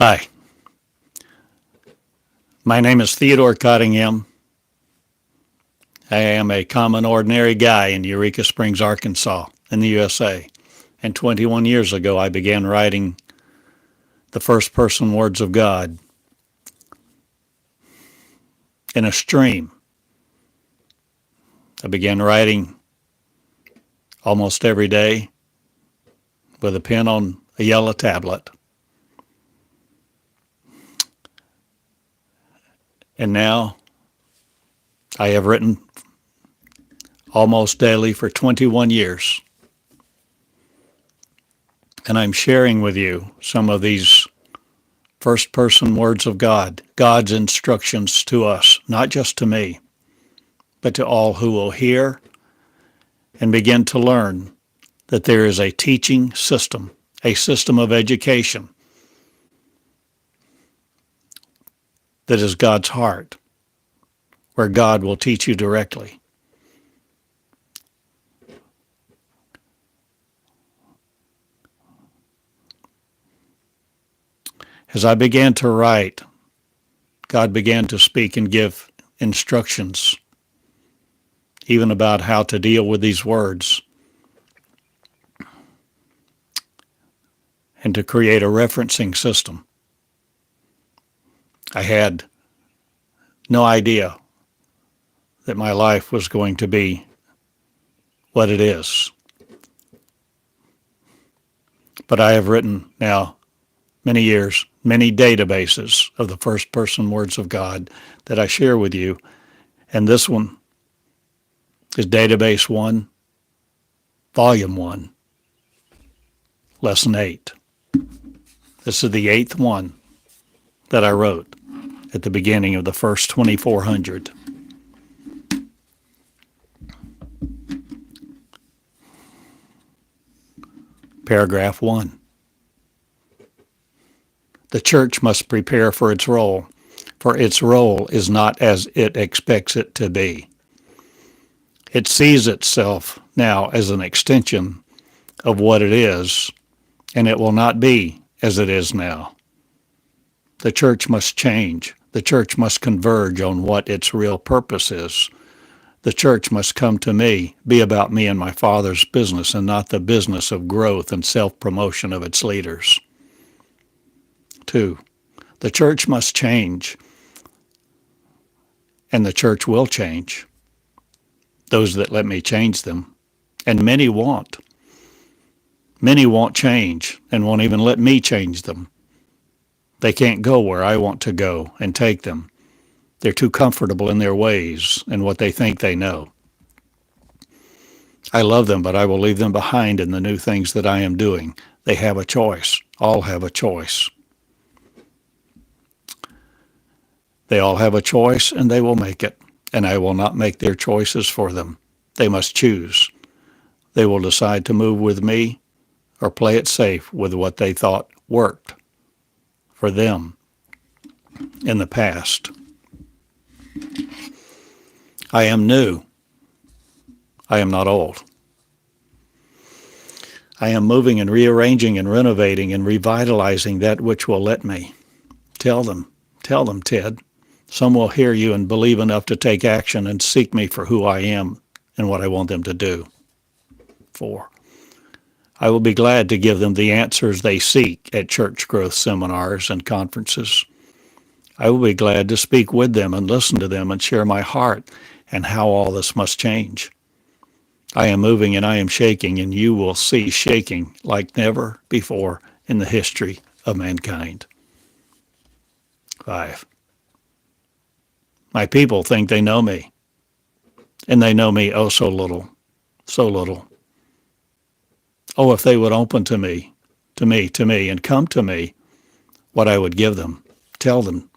Hi, my name is Theodore Cottingham. I am a common, ordinary guy in Eureka Springs, Arkansas, in the USA. And 21 years ago, I began writing the first person words of God in a stream. I began writing almost every day with a pen on a yellow tablet. And now I have written almost daily for 21 years. And I'm sharing with you some of these first person words of God, God's instructions to us, not just to me, but to all who will hear and begin to learn that there is a teaching system, a system of education that is God's heart, where God will teach you directly. As I began to write, God began to speak and give instructions, even about how to deal with these words, and to create a referencing system. I had no idea that my life was going to be what it is. But I have written now many years, many databases of the first person words of God that I share with you. And this one is Database 1, Volume 1, Lesson 8. This is the 8th one that I wrote at the beginning of the first 2,400. Paragraph 1. The church must prepare for its role is not as it expects it to be. It sees itself now as an extension of what it is, and it will not be as it is now. The church must change. The church must converge on what its real purpose is. The church must come to me, be about me and my Father's business, and not the business of growth and self-promotion of its leaders. 2. The church must change, and the church will change. Those that let me change them, and many won't. Many won't change and won't even let me change them. They can't go where I want to go and take them. They're too comfortable in their ways and what they think they know. I love them, but I will leave them behind in the new things that I am doing. They have a choice. All have a choice. They all have a choice, and they will make it, and I will not make their choices for them. They must choose. They will decide to move with me or play it safe with what they thought worked for them in the past. I am new. I am not old. I am moving and rearranging and renovating and revitalizing that which will let me. Tell them, Ted. Some will hear you and believe enough to take action and seek me for who I am and what I want them to do. 4. I will be glad to give them the answers they seek at church growth seminars and conferences. I will be glad to speak with them and listen to them and share my heart and how all this must change. I am moving and I am shaking, and you will see shaking like never before in the history of mankind. 5. My people think they know me, and they know me oh so little, so little. Oh, if they would open to me, and come to me, what I would give them. Tell them,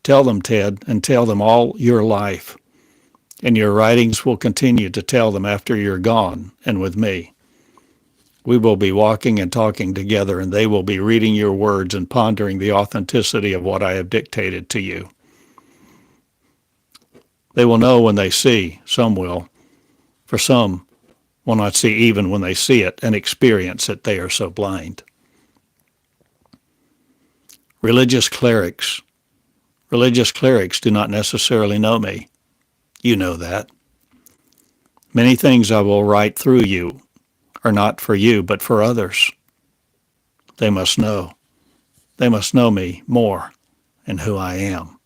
Ted, and tell them all your life, and your writings will continue to tell them after you're gone and with me. We will be walking and talking together, and they will be reading your words and pondering the authenticity of what I have dictated to you. They will know when they see, some will. For some will not see even when they see it and experience it, they are so blind. Religious clerics. Religious clerics do not necessarily know me. You know that. Many things I will write through you are not for you, but for others. They must know. They must know me more and who I am.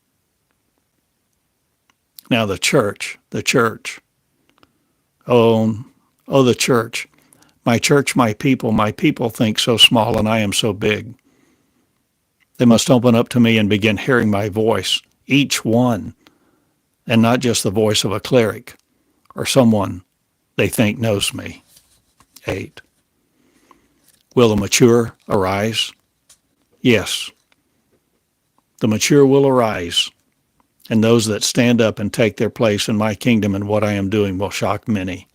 Now the church, the church. Oh, the church. My church, my people think so small and I am so big. They must open up to me and begin hearing my voice, each one, and not just the voice of a cleric or someone they think knows me. 8. Will the mature arise? Yes. The mature will arise, and those that stand up and take their place in my kingdom and what I am doing will shock many.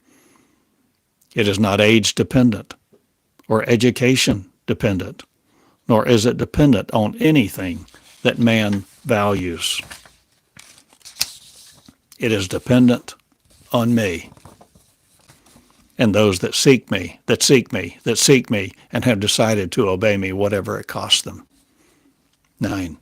It is not age dependent or education dependent, nor is it dependent on anything that man values. It is dependent on me and those that seek me, and have decided to obey me, whatever it costs them. 9.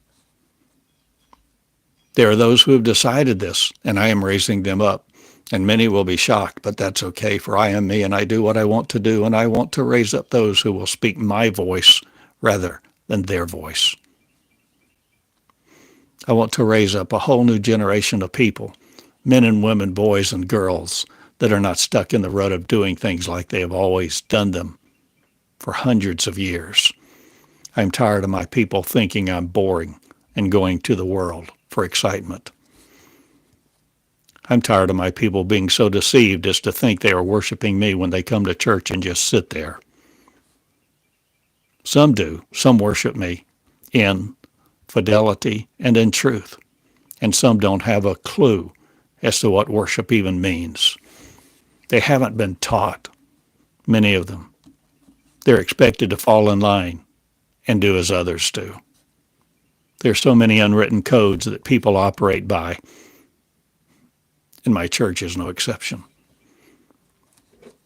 There are those who have decided this, and I am raising them up, and many will be shocked, but that's okay, for I am me, and I do what I want to do, and I want to raise up those who will speak my voice rather than their voice. I want to raise up a whole new generation of people, men and women, boys and girls, that are not stuck in the rut of doing things like they have always done them for hundreds of years. I'm tired of my people thinking I'm boring and going to the world for excitement. I'm tired of my people being so deceived as to think they are worshiping me when they come to church and just sit there. Some do. Some worship me in fidelity and in truth, and some don't have a clue as to what worship even means. They haven't been taught, many of them. They're expected to fall in line and do as others do. There are so many unwritten codes that people operate by, and my church is no exception.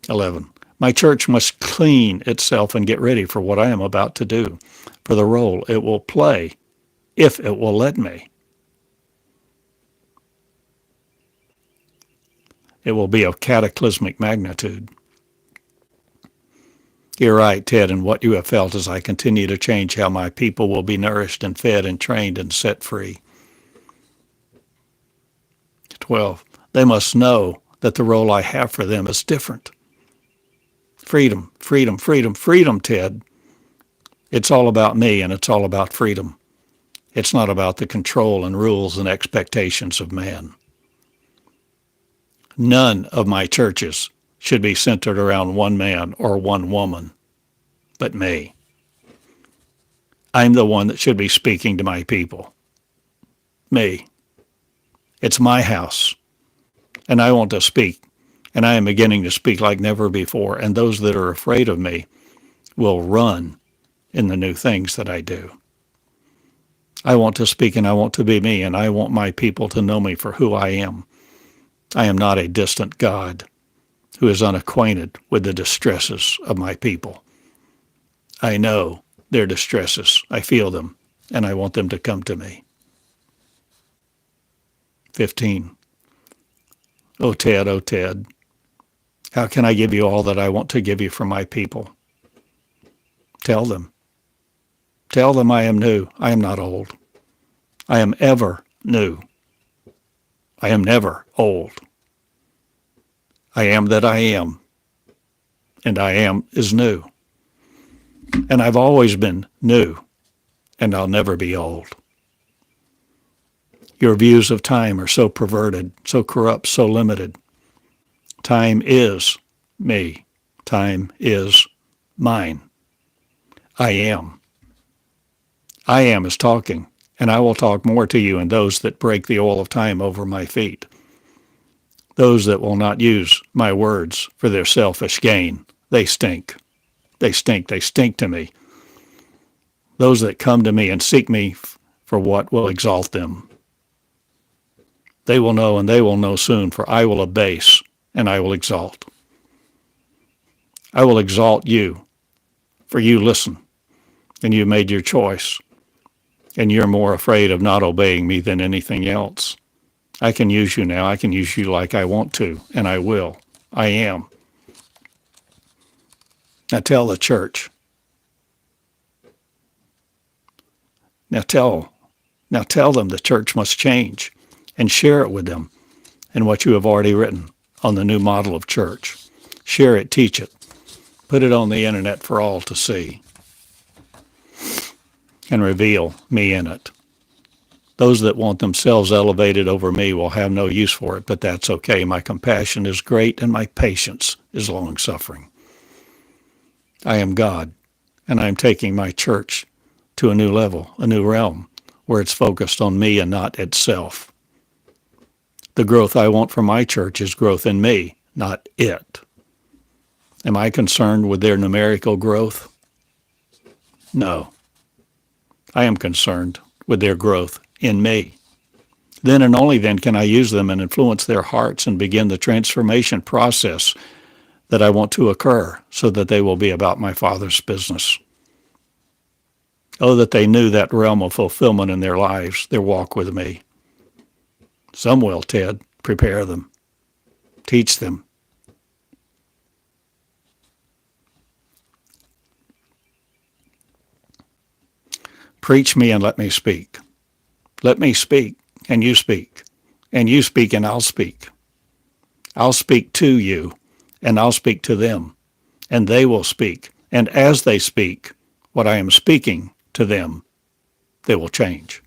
11. My church must clean itself and get ready for what I am about to do, for the role it will play, if it will let me. It will be of cataclysmic magnitude. You're right, Ted, in what you have felt as I continue to change how my people will be nourished and fed and trained and set free. 12. They must know that the role I have for them is different. Freedom, freedom, freedom, freedom, Ted. It's all about me, and it's all about freedom. It's not about the control and rules and expectations of man. None of my churches should be centered around one man or one woman, but me. I'm the one that should be speaking to my people. Me. It's my house, and I want to speak, and I am beginning to speak like never before, and those that are afraid of me will run in the new things that I do. I want to speak, and I want to be me, and I want my people to know me for who I am. I am not a distant God who is unacquainted with the distresses of my people. I know their distresses. I feel them, and I want them to come to me. 15. Oh, Ted, how can I give you all that I want to give you for my people? Tell them. Tell them I am new. I am not old. I am ever new. I am never old. I am that I am, and I am is new. And I've always been new, and I'll never be old. Your views of time are so perverted, so corrupt, so limited. Time is me. Time is mine. I am. I am is talking, and I will talk more to you and those that break the oil of time over my feet. Those that will not use my words for their selfish gain, they stink. They stink. They stink to me. Those that come to me and seek me for what will exalt them. They will know, and they will know soon, for I will abase and I will exalt. I will exalt you, for you listen, and you made your choice. and you're more afraid of not obeying me than anything else. I can use you now. I can use you like I want to, and I will. I am. Now tell the church. Now tell them the church must change, and share it with them in what you have already written on the new model of church. Share it, teach it, put it on the internet for all to see, and reveal me in it. Those that want themselves elevated over me will have no use for it, but that's okay. My compassion is great and my patience is long-suffering. I am God, and I am taking my church to a new level, a new realm, where it's focused on me and not itself. The growth I want for my church is growth in me, not it. Am I concerned with their numerical growth? No. I am concerned with their growth in me. Then and only then can I use them and influence their hearts and begin the transformation process that I want to occur so that they will be about my Father's business. Oh, that they knew that realm of fulfillment in their lives, their walk with me. Some will, Ted. Prepare them. Teach them. Preach me and let me speak. Let me speak, and you speak. And you speak, and I'll speak. I'll speak to you, and I'll speak to them. And they will speak. And as they speak, what I am speaking to them, they will change.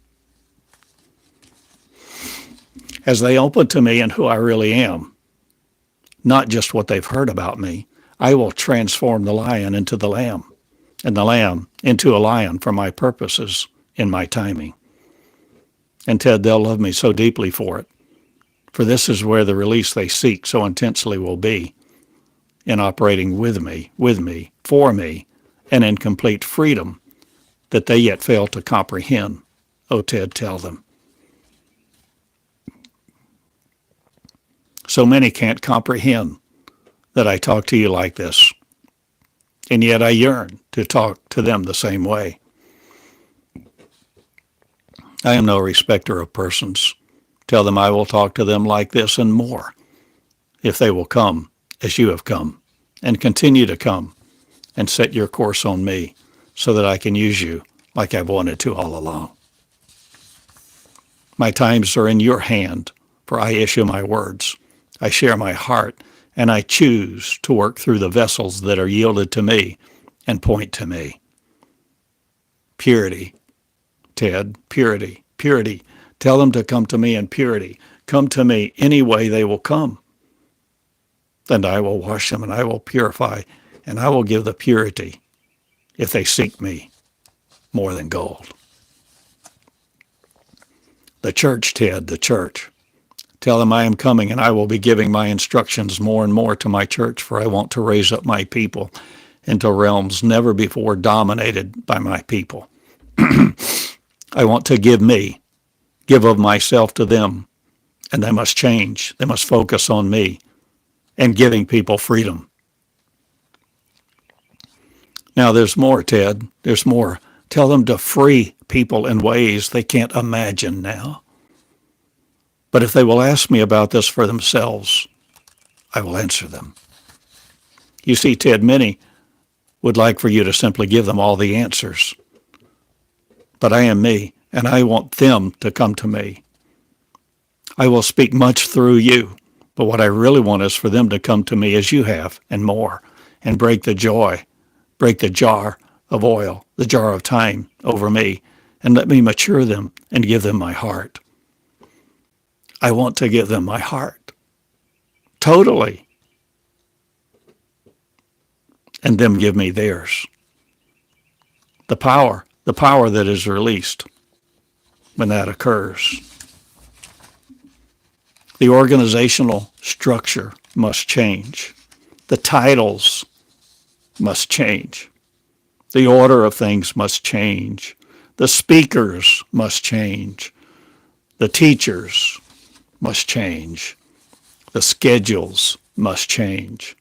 As they open to me and who I really am, not just what they've heard about me, I will transform the lion into the lamb, and the lamb into a lion for my purposes in my timing. And Ted, they'll love me so deeply for it, for this is where the release they seek so intensely will be, in operating with me, for me, and in complete freedom that they yet fail to comprehend. Oh, Ted, tell them. So many can't comprehend that I talk to you like this, and yet I yearn to talk to them the same way. I am no respecter of persons. Tell them I will talk to them like this and more, if they will come as you have come, and continue to come, and set your course on me, so that I can use you like I've wanted to all along. My times are in your hand, for I issue my words. I share my heart, and I choose to work through the vessels that are yielded to me and point to me. Purity, Ted, purity, purity. Tell them to come to me in purity. Come to me any way they will come. And I will wash them, and I will purify, and I will give the purity if they seek me more than gold. The church, Ted, the church. Tell them I am coming, and I will be giving my instructions more and more to my church, for I want to raise up my people into realms never before dominated by my people. I want to give of myself to them, and they must change. They must focus on me and giving people freedom. Now, there's more, Ted. There's more. Tell them to free people in ways they can't imagine now. But if they will ask me about this for themselves, I will answer them. You see, Ted, many would like for you to simply give them all the answers. But I am me, and I want them to come to me. I will speak much through you, but what I really want is for them to come to me as you have, and more, and break the jar of oil, the jar of time over me, and let me mature them and give them my heart. I want to give them my heart, totally, and them give me theirs. The power that is released when that occurs. The organizational structure must change. The titles must change. The order of things must change. The speakers must change. The teachers must change. The schedules must change.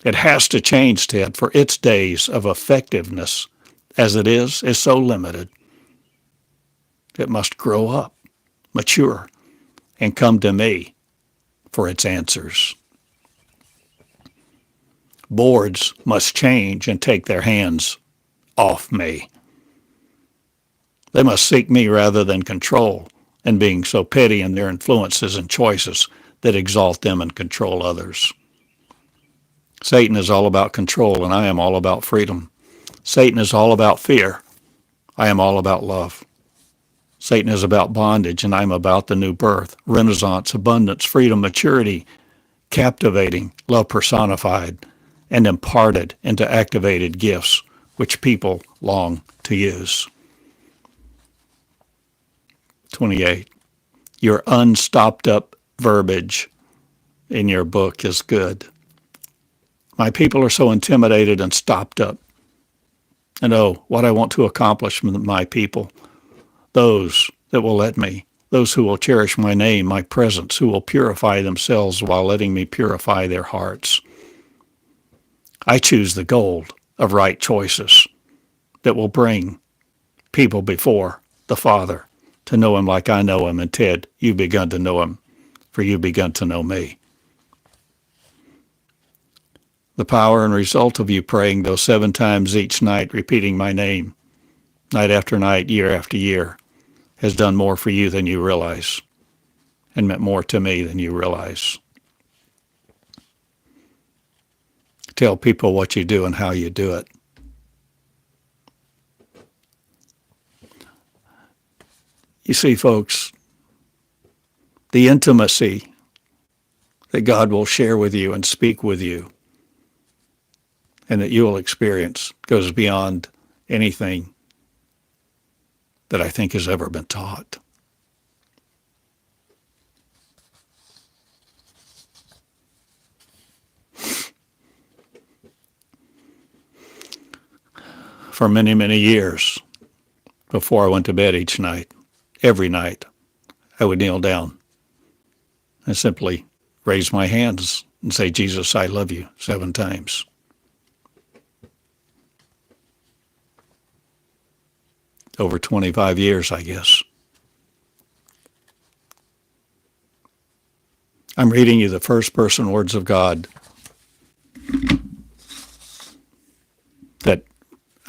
It has to change, Ted, for its days of effectiveness, as it is so limited. It must grow up, mature, and come to me for its answers. Boards must change and take their hands off me. They must seek me rather than control, and being so petty in their influences and choices that exalt them and control others. Satan is all about control, and I am all about freedom. Satan is all about fear. I am all about love. Satan is about bondage, and I am about the new birth, renaissance, abundance, freedom, maturity, captivating, love personified, and imparted into activated gifts which people long to use. 28. Your unstopped up verbiage in your book is good. My people are so intimidated and stopped up. And oh, what I want to accomplish with my people, those that will let me, those who will cherish my name, my presence, who will purify themselves while letting me purify their hearts. I choose the gold of right choices that will bring people before the Father to know him like I know him. And Ted, you've begun to know him, for you've begun to know me. The power and result of you praying those 7 times each night, repeating my name, night after night, year after year, has done more for you than you realize, and meant more to me than you realize. Tell people what you do and how you do it. You see, folks, the intimacy that God will share with you and speak with you and that you will experience goes beyond anything that I think has ever been taught. For many, many years, before I went to bed each night, every night, I would kneel down and simply raise my hands and say, Jesus, I love you 7 times. Over 25 years, I guess. I'm reading you the first person words of God that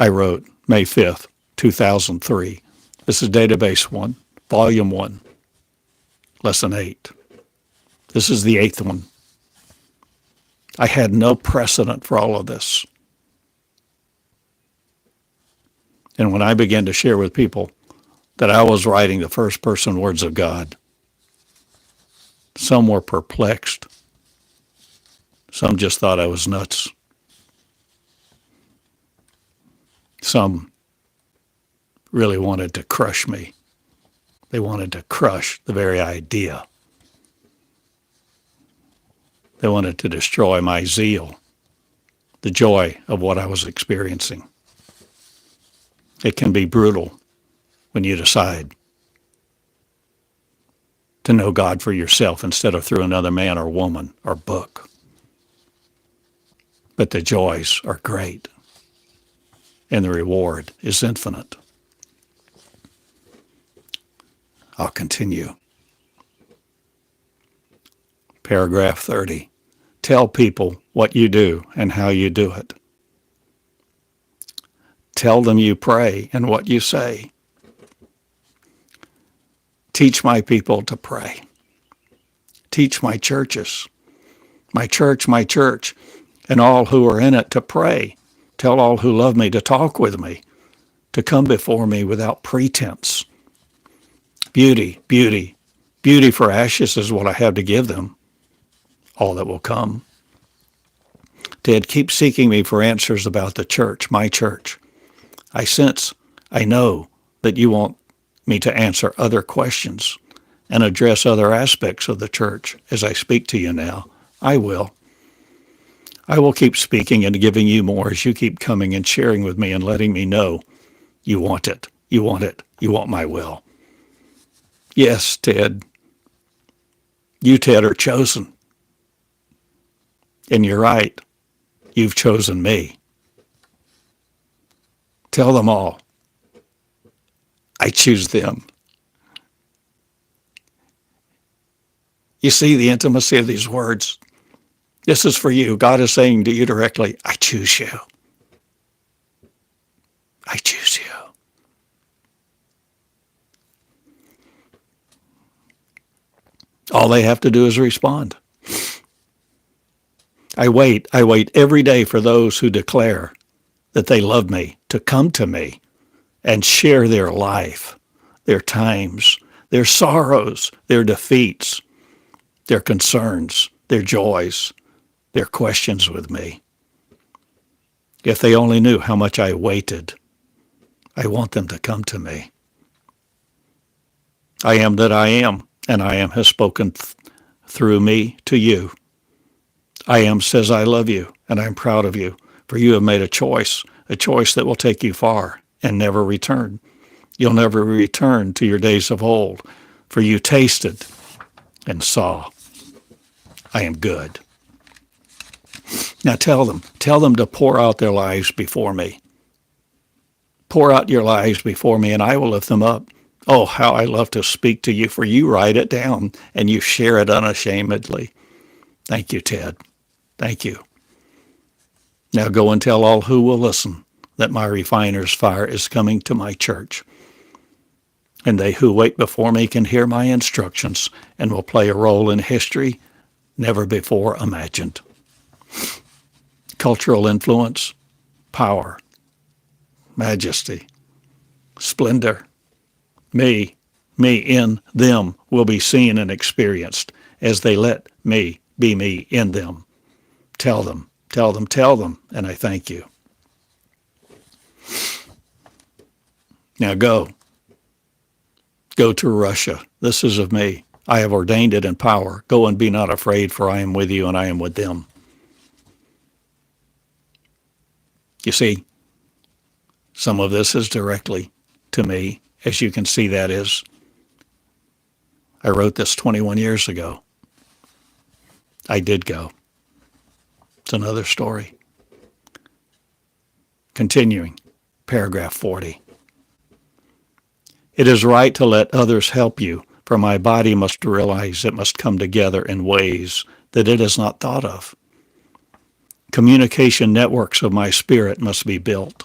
I wrote May 5th, 2003. This is Database 1, Volume 1, Lesson 8. This is the 8th one. I had no precedent for all of this. And when I began to share with people that I was writing the first person words of God, some were perplexed. Some just thought I was nuts. Some really wanted to crush me. They wanted to crush the very idea. They wanted to destroy my zeal, the joy of what I was experiencing. It can be brutal when you decide to know God for yourself instead of through another man or woman or book. But the joys are great, and the reward is infinite. I'll continue. Paragraph 30. Tell people what you do and how you do it. Tell them you pray and what you say. Teach my people to pray. Teach my churches, my church, and all who are in it to pray. Tell all who love me to talk with me, to come before me without pretense. Beauty, beauty, beauty for ashes is what I have to give them, all that will come. Ted, keep seeking me for answers about the church, my church. I know that you want me to answer other questions and address other aspects of the church as I speak to you now. I will. I will keep speaking and giving you more as you keep coming and sharing with me and letting me know you want it. You want it. You want my will. Yes, Ted. You, Ted, are chosen. And you're right. You've chosen me. Tell them all. I choose them. You see the intimacy of these words? This is for you. God is saying to you directly, I choose you. I choose you. All they have to do is respond. I wait every day for those who declare that they love me to come to me and share their life, their times, their sorrows, their defeats, their concerns, their joys, their questions with me. If they only knew how much I waited, I want them to come to me. I am that I am, and I am has spoken through me to you. I am says I love you, and I'm proud of you, for you have made a choice that will take you far and never return. You'll never return to your days of old, for you tasted and saw I am good. Now tell them to pour out their lives before me. Pour out your lives before me, and I will lift them up. Oh, how I love to speak to you, for you write it down and you share it unashamedly. Thank you, Ted. Thank you. Now go and tell all who will listen that my refiner's fire is coming to my church. And they who wait before me can hear my instructions and will play a role in history never before imagined. Cultural influence, power, majesty, splendor, me in them will be seen and experienced as they let me be me in them. Tell them, and I thank you. Now go to Russia. This is of me. I have ordained it in power. Go and be not afraid, for I am with you and I am with them. You see, some of this is directly to me, as you can see that is. I wrote this 21 years ago. I did go. It's another story. Continuing, paragraph 40. It is right to let others help you, for my body must realize it must come together in ways that it has not thought of. Communication networks of my spirit must be built.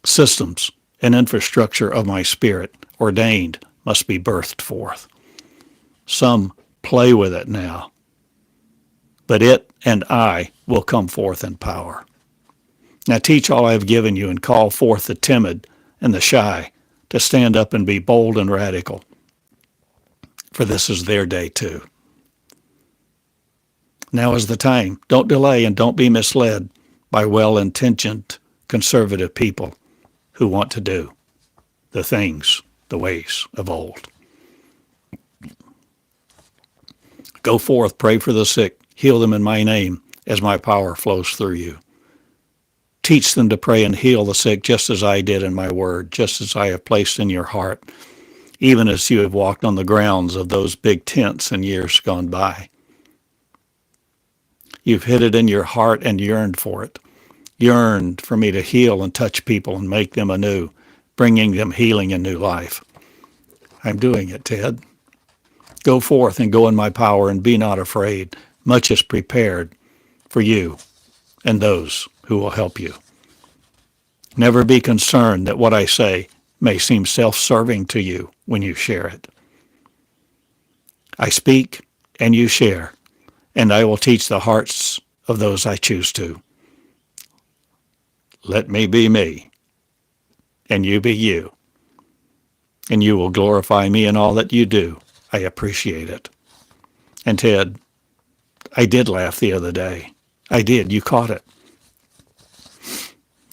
Systems and infrastructure of my spirit, ordained, must be birthed forth. Some play with it now, but it and I will come forth in power. Now teach all I have given you and call forth the timid and the shy to stand up and be bold and radical, for this is their day too. Now is the time. Don't delay and don't be misled by well-intentioned conservative people who want to do the things, the ways of old. Go forth, pray for the sick, heal them in my name as my power flows through you. Teach them to pray and heal the sick just as I did in my word, just as I have placed in your heart, even as you have walked on the grounds of those big tents in years gone by. You've hid it in your heart and yearned for it. Yearned for me to heal and touch people and make them anew, bringing them healing and new life. I'm doing it, Ted. Go forth and go in my power and be not afraid. Much is prepared for you and those who will help you. Never be concerned that what I say may seem self-serving to you when you share it. I speak and you share, and I will teach the hearts of those I choose to. Let me be me, and you be you, and you will glorify me in all that you do. I appreciate it. And Ted, I did laugh the other day. I did. You caught it.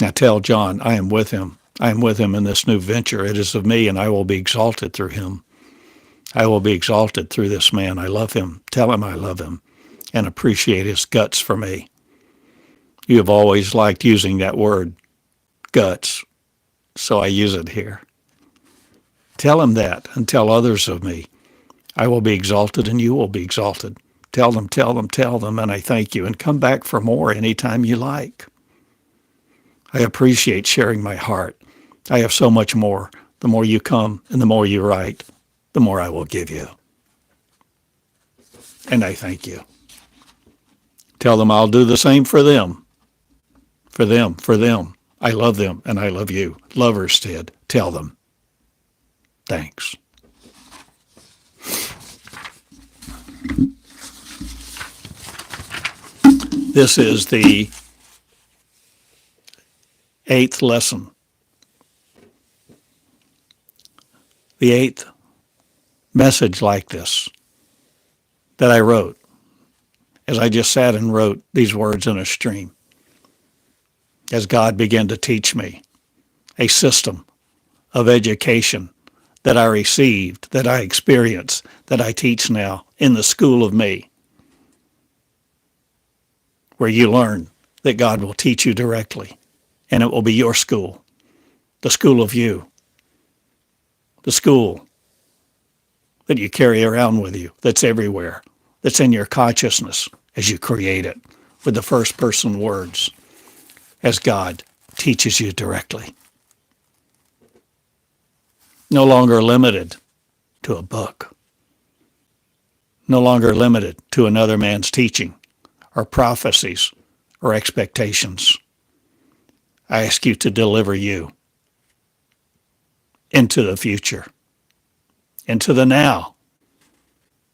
Now tell John, I am with him. I am with him in this new venture. It is of me, and I will be exalted through him. I will be exalted through this man. I love him. Tell him I love him and appreciate his guts for me. You have always liked using that word, guts, so I use it here. Tell him that and tell others of me. I will be exalted and you will be exalted. Tell them, and I thank you. And come back for more anytime you like. I appreciate sharing my heart. I have so much more. The more you come and the more you write, the more I will give you. and I thank you. Tell them I'll do the same for them. For them, for them. I love them and I love you. Lovers, Ted. Tell them. Thanks. This is the 8th lesson. The 8th message like this that I wrote as I just sat and wrote these words in a stream. As God began to teach me a system of education that I received, that I experienced, that I teach now in the school of me, where you learn that God will teach you directly, and it will be your school, the school of you, the school that you carry around with you, that's everywhere, that's in your consciousness as you create it with the first person words, as God teaches you directly. No longer limited to a book, no longer limited to another man's teaching or prophecies or expectations. I ask you to deliver you into the future, into the now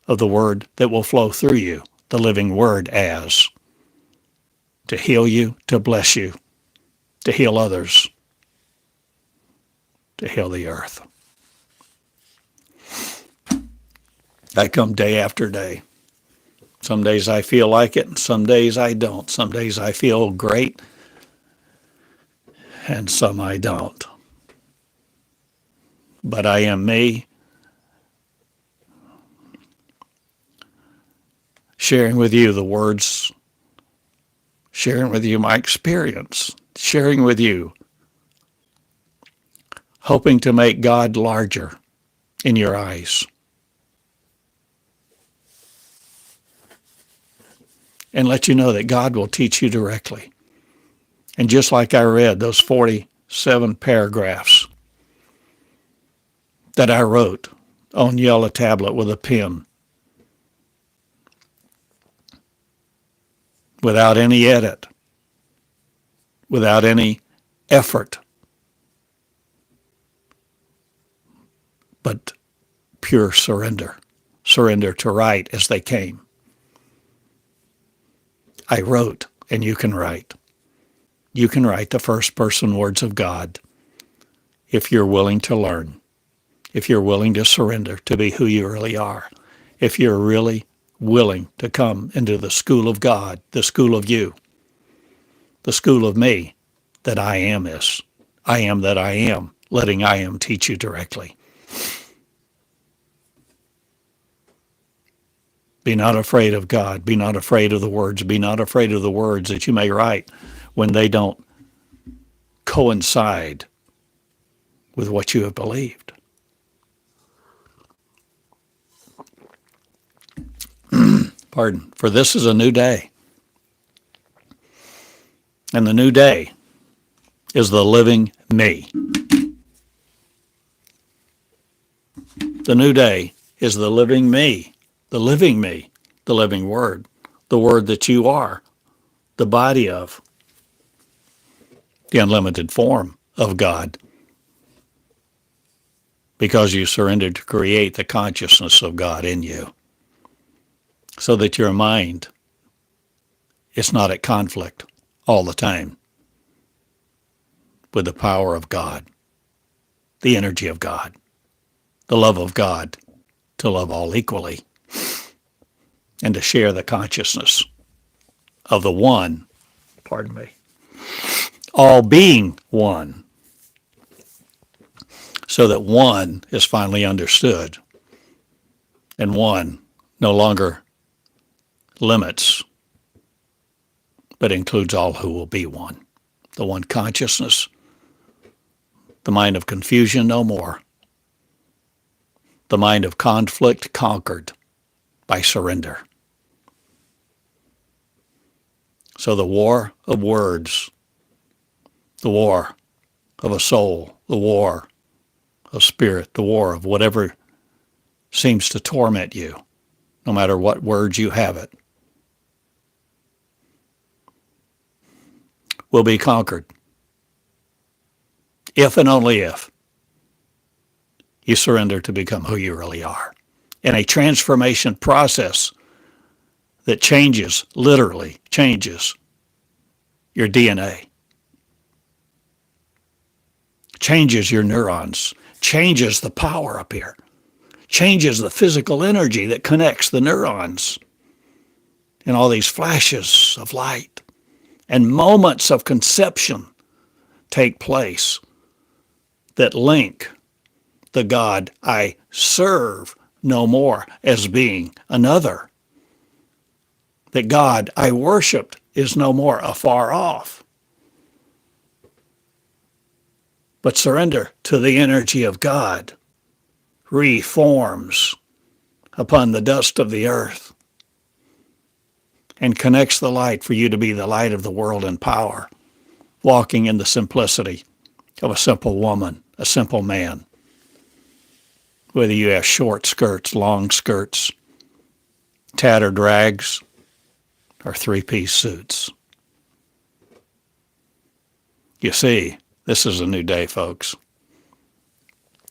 of the word that will flow through you, the living word, as to heal you, to bless you, to heal others, to heal the earth. I come day after day. Some days I feel like it, and some days I don't. Some days I feel great, and some I don't. But I am me, sharing with you the words, sharing with you my experience, sharing with you, hoping to make God larger in your eyes. And let you know that God will teach you directly. And just like I read those 47 paragraphs that I wrote on yellow tablet with a pen, without any edit, without any effort, but pure surrender, surrender to write as they came. I wrote, and you can write. You can write the first person words of God if you're willing to learn, if you're willing to surrender to be who you really are, if you're really willing to come into the school of God, the school of you, the school of me, that I am is. I am that I am, letting I am teach you directly. Be not afraid of God. Be not afraid of the words. Be not afraid of the words that you may write when they don't coincide with what you have believed. Pardon. For this is a new day. And the new day is the living me. The new day is the living me, the living me, the living word, the word that you are, the body of, the unlimited form of God, because you surrendered to create the consciousness of God in you, so that your mind is not at conflict all the time with the power of God, the energy of God, the love of God, to love all equally, and to share the consciousness of the one, all being one, so that one is finally understood, and one no longer limits, but includes all who will be one. The one consciousness, the mind of confusion no more, the mind of conflict conquered by surrender. So the war of words, the war of a soul, the war of spirit, the war of whatever seems to torment you, no matter what words you have it, will be conquered. If and only if you surrender to become who you really are. In a transformation process that changes, literally changes your DNA, changes your neurons, changes the power up here, changes the physical energy that connects the neurons in all these flashes of light, and moments of conception take place that link the God I serve no more as being another. That God I worshiped is no more afar off, but surrender to the energy of God reforms upon the dust of the earth and connects the light for you to be the light of the world in power, walking in the simplicity of a simple woman, a simple man. Whether you have short skirts, long skirts, tattered rags, or three-piece suits. You see, this is a new day, folks.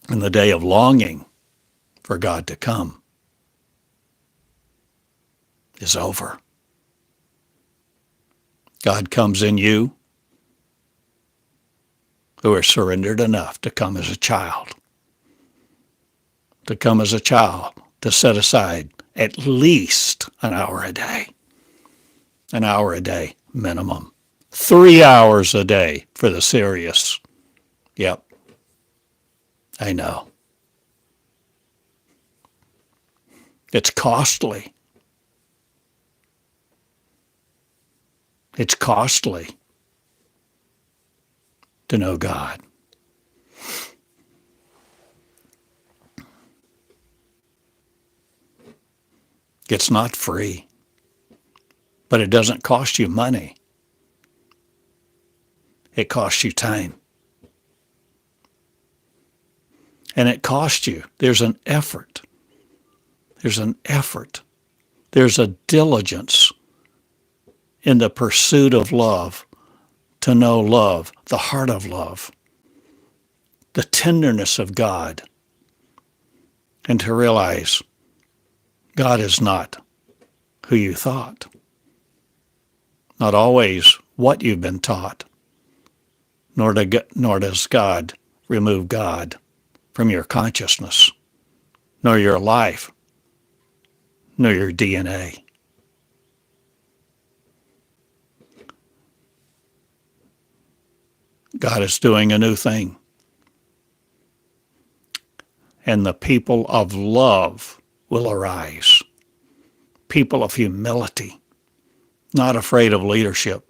And the day of longing for God to come is over. God comes in you who are surrendered enough to come as a child. To come as a child, to set aside at least an hour a day minimum. 3 hours a day for the serious. Yep, I know. It's costly. It's costly to know God. It's not free, but it doesn't cost you money. It costs you time. And it costs you. There's an effort. There's an effort. There's a diligence in the pursuit of love, to know love, the heart of love, the tenderness of God, and to realize God is not who you thought, not always what you've been taught, nor does God remove God from your consciousness, nor your life, nor your DNA. God is doing a new thing. And the people of love will arise. People of humility, not afraid of leadership.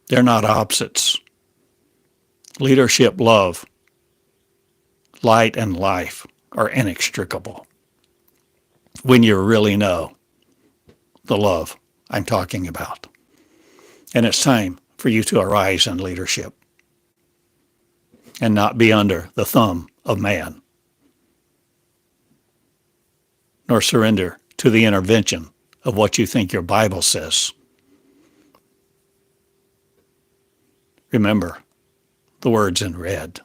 They're not opposites. Leadership, love, light, and life are inextricable when you really know the love I'm talking about. And it's time for you to arise in leadership and not be under the thumb of man, nor surrender to the intervention of what you think your Bible says. Remember the words in red,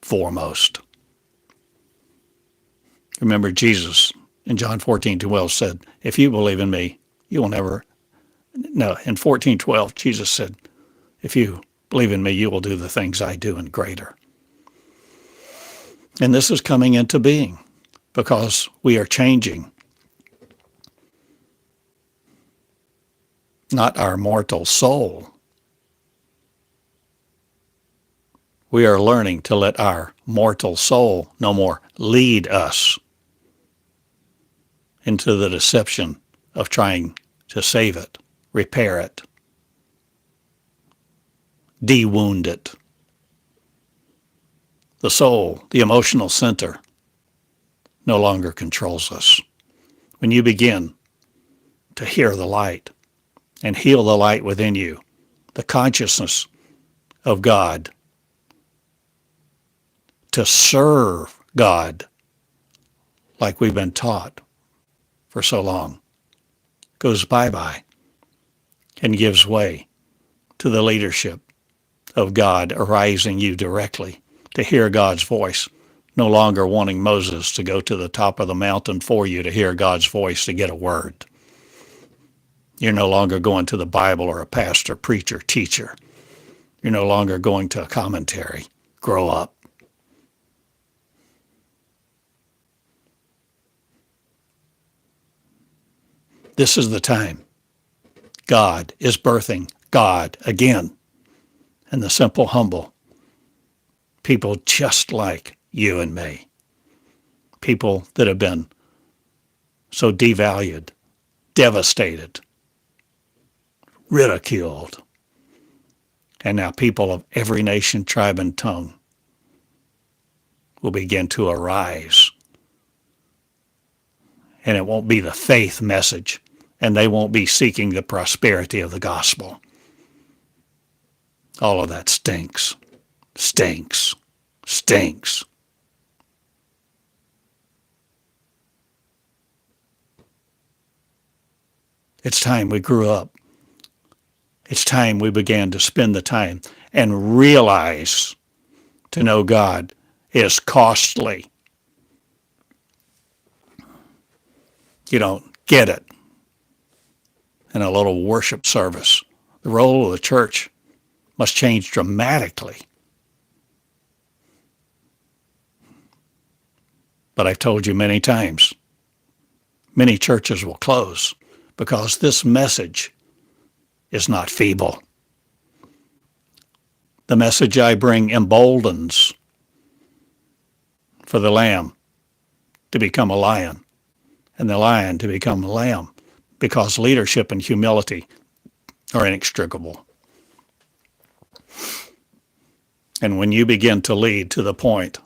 foremost. Remember Jesus in John 14:12 said, if you believe in me, you will never. No, in 14:12, Jesus said, if you believe in me, you will do the things I do and greater. And this is coming into being because we are changing not our mortal soul. We are learning to let our mortal soul no more lead us into the deception of trying to save it, repair it, de-wound it. The soul, the emotional center, no longer controls us. When you begin to hear the light and heal the light within you, the consciousness of God, to serve God like we've been taught for so long goes bye-bye and gives way to the leadership of God arising you directly to hear God's voice, no longer wanting Moses to go to the top of the mountain for you to hear God's voice to get a word. You're no longer going to the Bible or a pastor, preacher, teacher. You're no longer going to a commentary. Grow up. This is the time. God is birthing God again. And the simple, humble people just like you and me. People that have been so devalued, devastated, ridiculed. And now people of every nation, tribe, and tongue will begin to arise. And it won't be the faith message, and they won't be seeking the prosperity of the gospel. All of that stinks, stinks, stinks. It's time we grew up. It's time we began to spend the time and realize to know God is costly. You don't get it in a little worship service. The role of the church must change dramatically. But I've told you many times, many churches will close because this message is not feeble. The message I bring emboldens for the lamb to become a lion and the lion to become a lamb, because leadership and humility are inextricable. And when you begin to lead to the point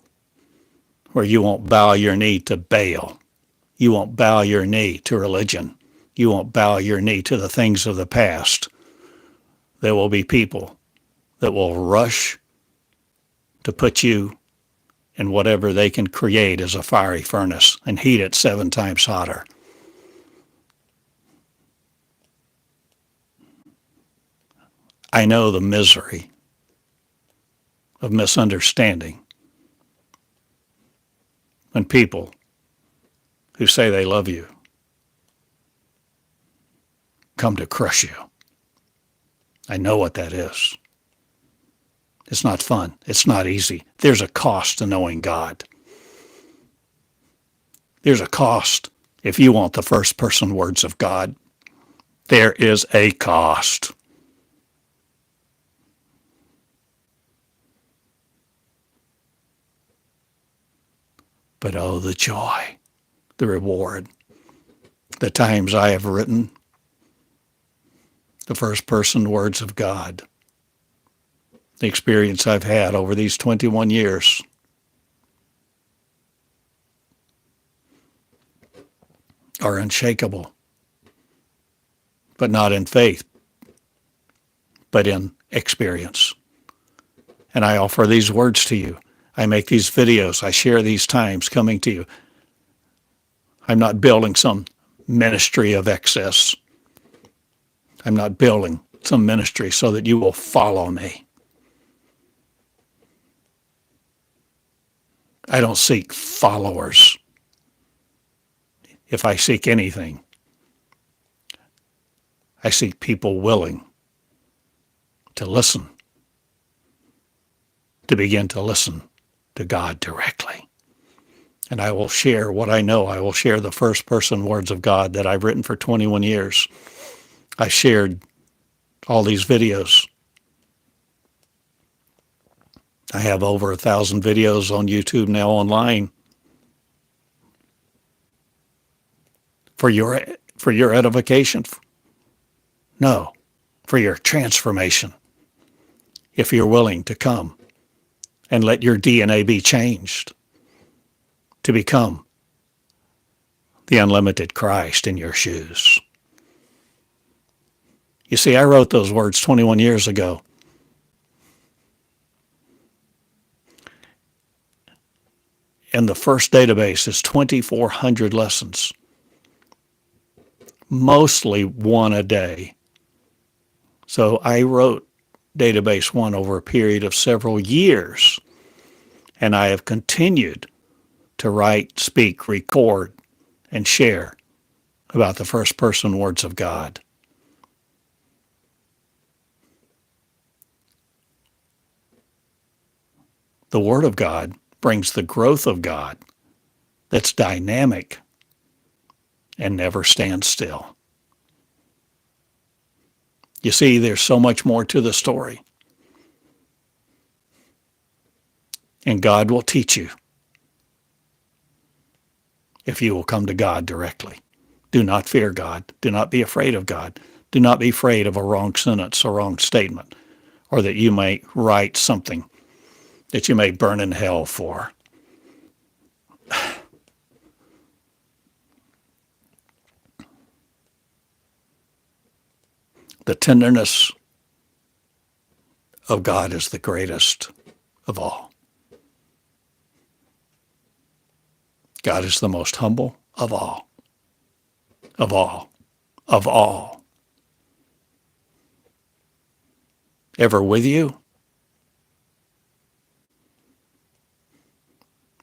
where you won't bow your knee to Baal, you won't bow your knee to religion, you won't bow your knee to the things of the past, there will be people that will rush to put you in whatever they can create as a fiery furnace and heat it 7 times hotter. I know the misery of misunderstanding when people who say they love you come to crush you. I know what that is. It's not fun. It's not easy. There's a cost to knowing God. There's a cost if you want the first person words of God. There is a cost. But oh, the joy, the reward, the times I have written the first person words of God, the experience I've had over these 21 years. Are unshakable, but not in faith, but in experience. And I offer these words to you. I make these videos. I share these times coming to you. I'm not building some ministry of excess. I'm not building some ministry so that you will follow me. I don't seek followers. If I seek anything, I seek people willing to listen, to begin to listen to God directly. And I will share what I know. I will share the first person words of God that I've written for 21 years. I shared all these videos. I have over 1,000 videos on YouTube now online for your edification. No, for your transformation. If you're willing to come and let your DNA be changed to become the unlimited Christ in your shoes. You see, I wrote those words 21 years ago. And the first database is 2,400 lessons. mostly one a day. So I wrote Database 1 over a period of several years, and I have continued to write, speak, record, and share about the first person words of God. The Word of God brings the growth of God that's dynamic and never stands still. You see, there's so much more to the story. And God will teach you if you will come to God directly. Do not fear God. Do not be afraid of God. Do not be afraid of a wrong sentence or wrong statement, or that you may write something that you may burn in hell for. The tenderness of God is the greatest of all. God is the most humble of all, of all, of all. Ever with you,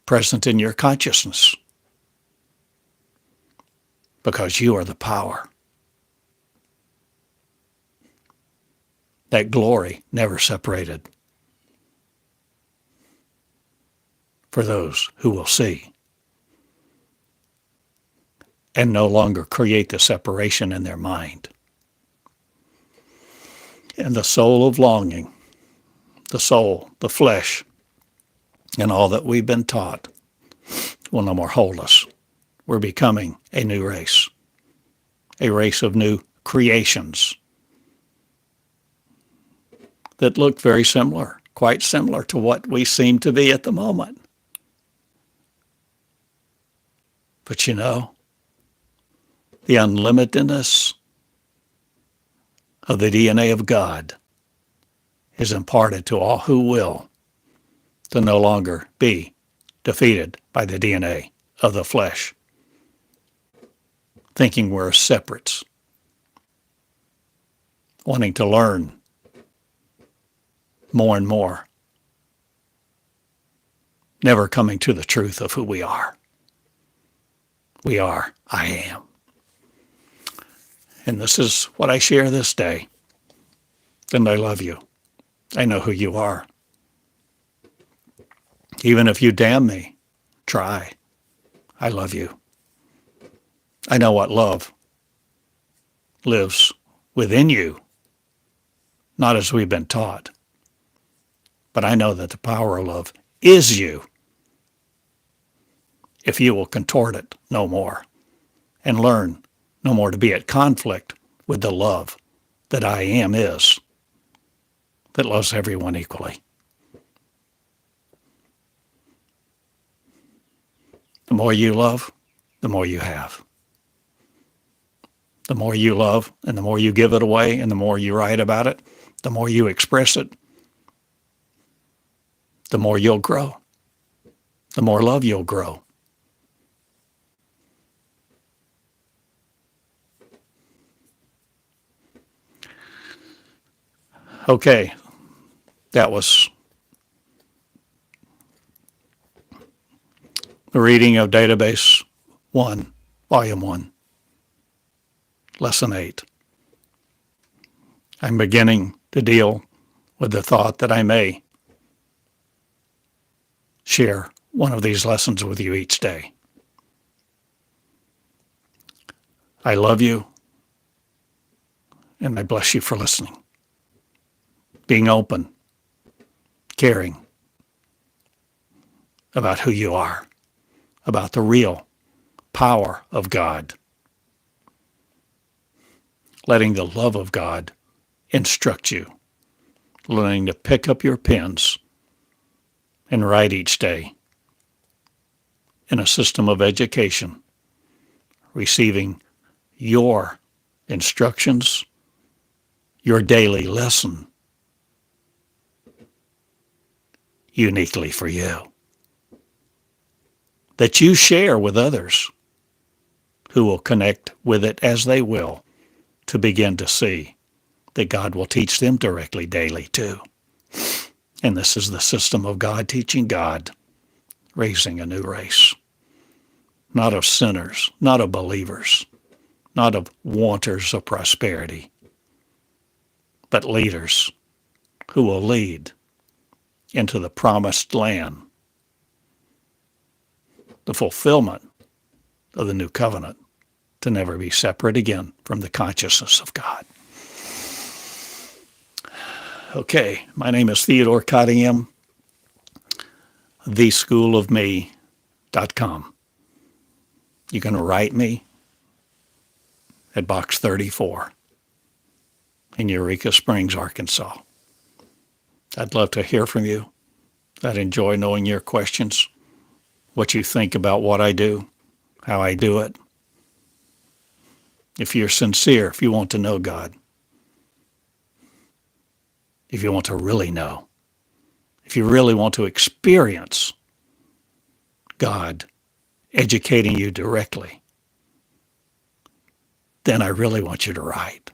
present in your consciousness, because you are the power. That glory never separated for those who will see and no longer create the separation in their mind. And the soul of longing, the soul, the flesh, and all that we've been taught will no more hold us. We're becoming a new race, a race of new creations that look very similar, quite similar to what we seem to be at the moment. But you know, the unlimitedness of the DNA of God is imparted to all who will to no longer be defeated by the DNA of the flesh, thinking we're separates, wanting to learn more and more, never coming to the truth of who we are. We are, I am. And this is what I share this day. And I love you. I know who you are. Even if you damn me, try. I love you. I know what love lives within you, not as we've been taught, but I know that the power of love is you if you will contort it no more and learn no more to be at conflict with the love that I am is, that loves everyone equally. The more you love, the more you have. The more you love and the more you give it away and the more you write about it, the more you express it, the more you'll grow, the more love you'll grow. Okay, that was the reading of Database 1, Volume 1, Lesson 8. I'm beginning to deal with the thought that I may share one of these lessons with you each day. I love you, and I bless you for listening, being open, caring about who you are, about the real power of God, letting the love of God instruct you, learning to pick up your pens and write each day in a system of education, receiving your instructions, your daily lesson, uniquely for you, that you share with others who will connect with it as they will to begin to see that God will teach them directly daily too. And this is the system of God teaching God, raising a new race, not of sinners, not of believers, not of wanters of prosperity, but leaders who will lead into the promised land, the fulfillment of the new covenant, to never be separate again from the consciousness of God. Okay, my name is Theodore Cottingham, theschoolofme.com. You can write me at Box 34 in Eureka Springs, Arkansas. I'd love to hear from you. I'd enjoy knowing your questions, what you think about what I do, how I do it. If you're sincere, if you want to know God, if you want to really know, if you really want to experience God educating you directly, then I really want you to write.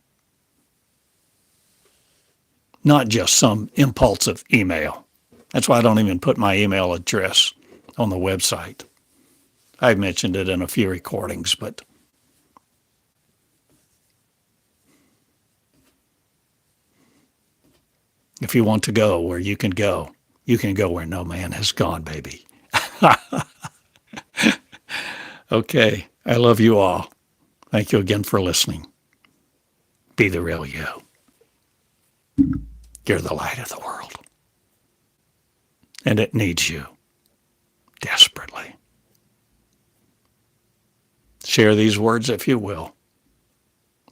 Not just some impulsive email. That's why I don't even put my email address on the website. I've mentioned it in a few recordings, but if you want to go where you can go where no man has gone, baby. Okay, I love you all. Thank you again for listening. Be the real you. You're the light of the world. And it needs you desperately. Share these words if you will.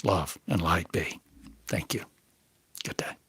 Love and light be. Thank you. Good day.